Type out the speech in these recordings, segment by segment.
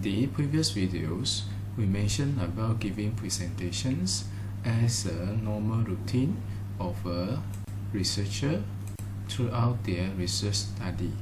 In the previous videos, we mentioned about giving presentations as a normal routine of a researcher throughout their research study.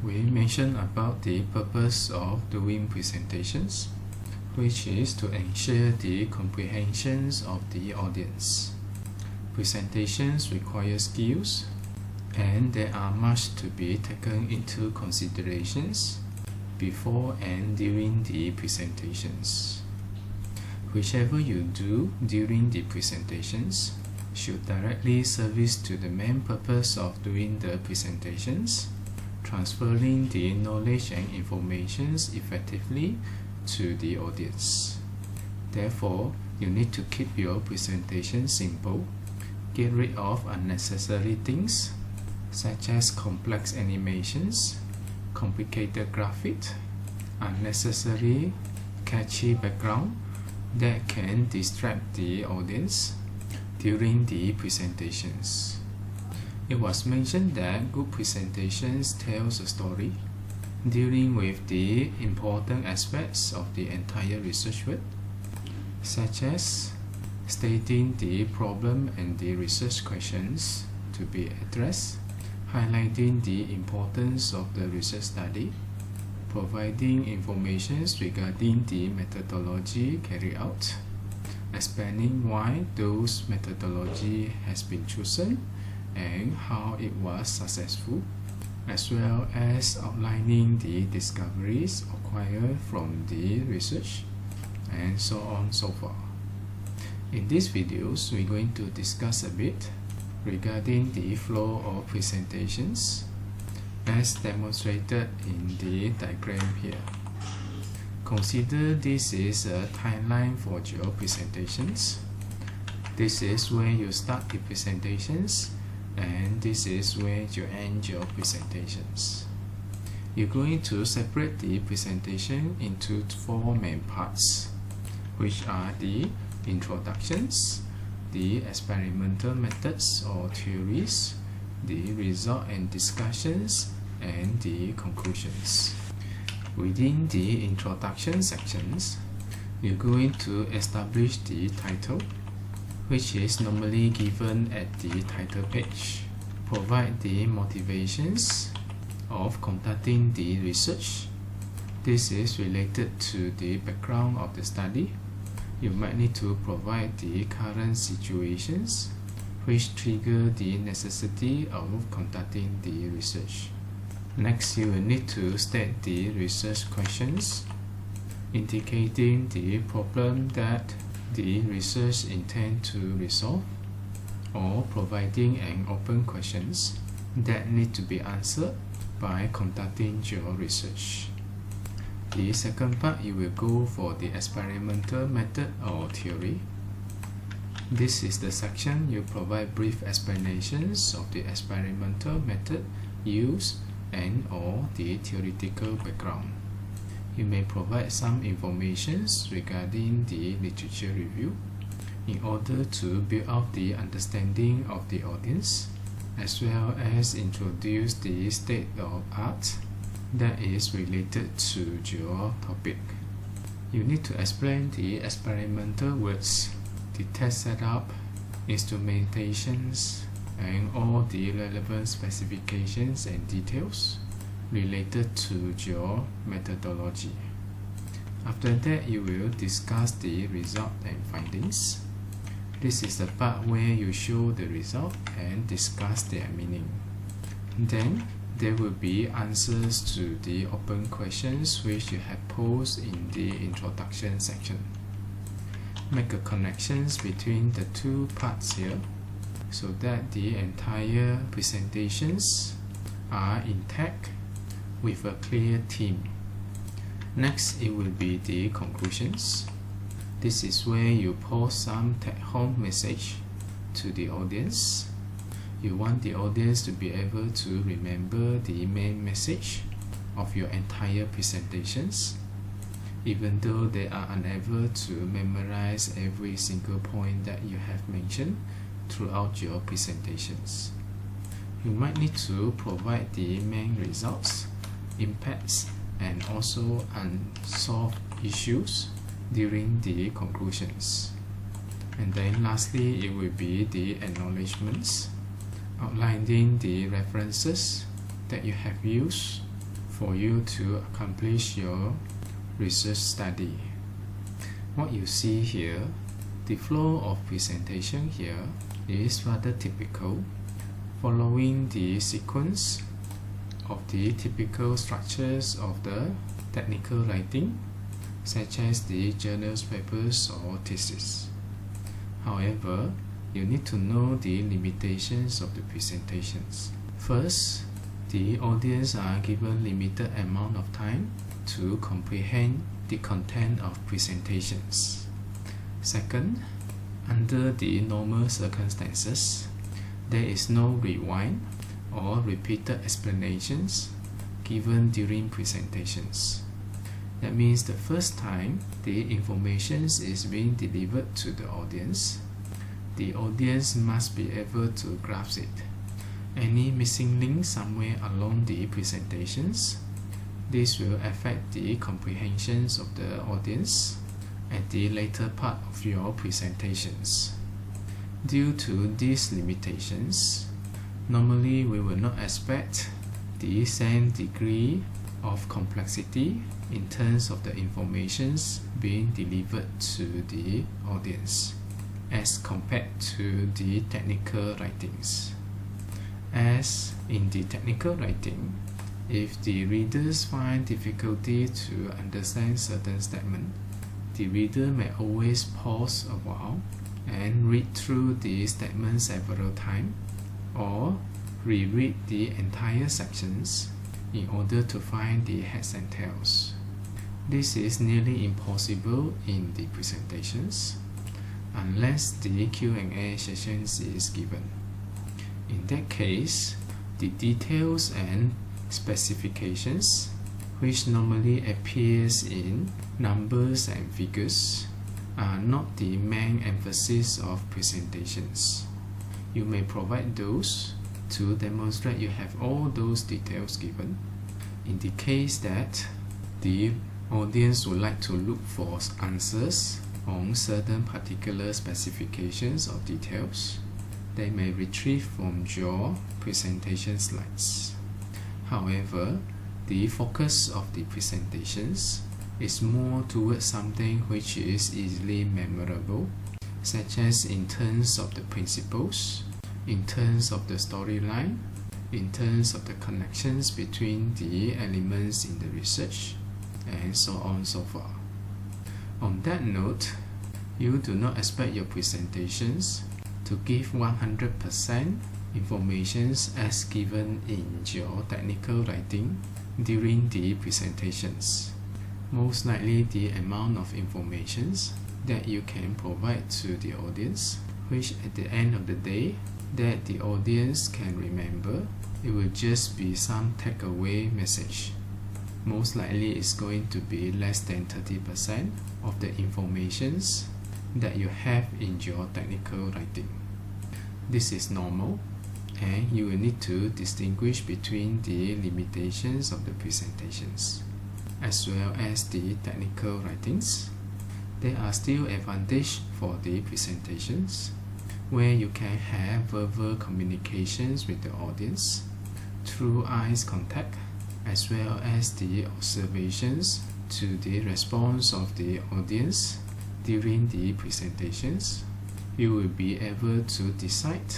We mentioned about the purpose of doing presentations, which is to ensure the comprehension of the audience. Presentations require skills, and there are much to be taken into considerations before and during the presentations. Whichever you do during the presentations should directly service to the main purpose of doing the presentations, transferring the knowledge and information effectively to the audience. Therefore, you need to keep your presentation simple, get rid of unnecessary things such as complex animations, complicated graphics, unnecessary catchy background that can distract the audience during the presentations. It was mentioned that good presentations tells a story, dealing with the important aspects of the entire research work, such as stating the problem and the research questions to be addressed, highlighting the importance of the research study, providing information regarding the methodology carried out, explaining why those methodology has been chosen and how it was successful, as well as outlining the discoveries acquired from the research, and so on and so forth. In these videos, we're going to discuss a bit regarding the flow of presentations as demonstrated in the diagram here. Consider this is a timeline for your presentations. This is where you start the presentations, and this is where you end your presentations. You're going to separate the presentation into four main parts, which are the introductions, the experimental methods or theories, the result and discussions, and the conclusions. Within the introduction sections, you're going to establish the title, which is normally given at the title page. Provide the motivations of conducting the research. This is related to the background of the study. You might need to provide the current situations which trigger the necessity of conducting the research. Next, you will need to state the research questions, indicating the problem that the research intends to resolve, or providing an open questions that need to be answered by conducting your research. The second part, you will go for the experimental method or theory. This is the section you provide brief explanations of the experimental method used and or the theoretical background. You may provide some information regarding the literature review in order to build up the understanding of the audience, as well as introduce the state of art that is related to your topic. You need to explain the experimental works, the test setup, instrumentations, and all the relevant specifications and details related to your methodology. After that, you will discuss the result and findings. This is the part where you show the result and discuss their meaning. Then, there will be answers to the open questions which you have posed in the introduction section. Make a connections between the two parts here so that the entire presentations are intact with a clear theme. Next, it will be the conclusions. This is where you post some take-home message to the audience. You want the audience to be able to remember the main message of your entire presentations, even though they are unable to memorize every single point that you have mentioned throughout your presentations. You might need to provide the main results, impacts, and also unsolved issues during the conclusions. And then lastly, it will be the acknowledgements, outlining the references that you have used for you to accomplish your research study. What you see here, the flow of presentation here is rather typical, following the sequence of the typical structures of the technical writing, such as the journals, papers, or thesis. However, you need to know the limitations of the presentations. First, the audience are given limited amount of time to comprehend the content of presentations. Second, under the normal circumstances, there is no rewind or repeated explanations given during presentations. That means the first time the information is being delivered to the audience must be able to grasp it. Any missing link somewhere along the presentations, this will affect the comprehensions of the audience at the later part of your presentations. Due to these limitations, normally we will not expect the same degree of complexity in terms of the informations being delivered to the audience as compared to the technical writings. As in the technical writing, if the readers find difficulty to understand certain statement, the reader may always pause a while and read through the statement several times, or reread the entire sections in order to find the heads and tails. This is nearly impossible in the presentations unless the Q&A sessions is given. In that case, the details and specifications, which normally appears in numbers and figures, are not the main emphasis of presentations. You may provide those to demonstrate you have all those details given. In the case that the audience would like to look for answers on certain particular specifications or details, they may retrieve from your presentation slides. However, the focus of the presentations is more towards something which is easily memorable, such as in terms of the principles, in terms of the storyline, in terms of the connections between the elements in the research, and so on and so forth. On that note, you do not expect your presentations to give 100% information as given in your technical writing during the presentations. Most likely the amount of information that you can provide to the audience, which at the end of the day that the audience can remember, it will just be some takeaway message. Most likely it's going to be less than 30% of the informations that you have in your technical writing. This is normal, and you will need to distinguish between the limitations of the presentations as well as the technical writings. There are still advantages for the presentations where you can have verbal communications with the audience through eyes contact, as well as the observations to the response of the audience during the presentations. You will be able to decide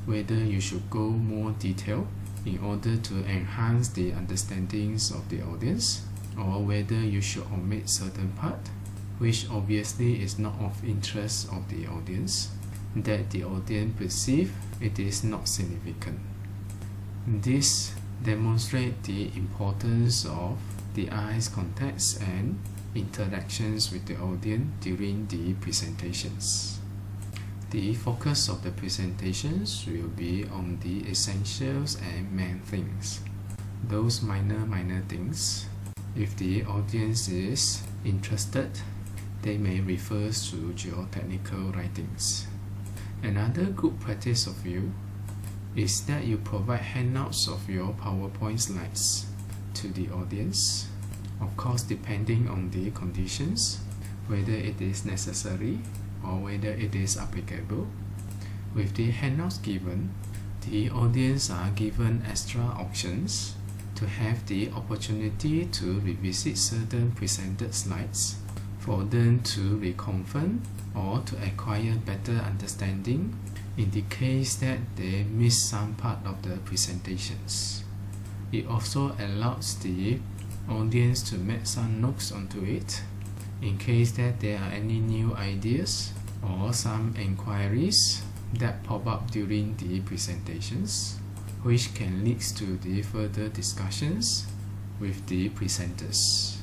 whether you should go more detailed in order to enhance the understandings of the audience, or whether you should omit certain part which obviously is not of interest of the audience, that the audience perceive it is not significant. This demonstrates the importance of the eyes contacts and interactions with the audience during the presentations. The focus of the presentations will be on the essentials and main things. Those minor things, if the audience is interested, they may refer to your technical writings. Another good practice of you is that you provide handouts of your PowerPoint slides to the audience of course depending on the conditions, whether it is necessary or whether it is applicable. With the handouts given, the audience are given extra options to have the opportunity to revisit certain presented slides for them to reconfirm or to acquire better understanding in the case that they miss some part of the presentations. It also allows the audience to make some notes onto it in case that there are any new ideas or some inquiries that pop up during the presentations, which can lead to the further discussions with the presenters.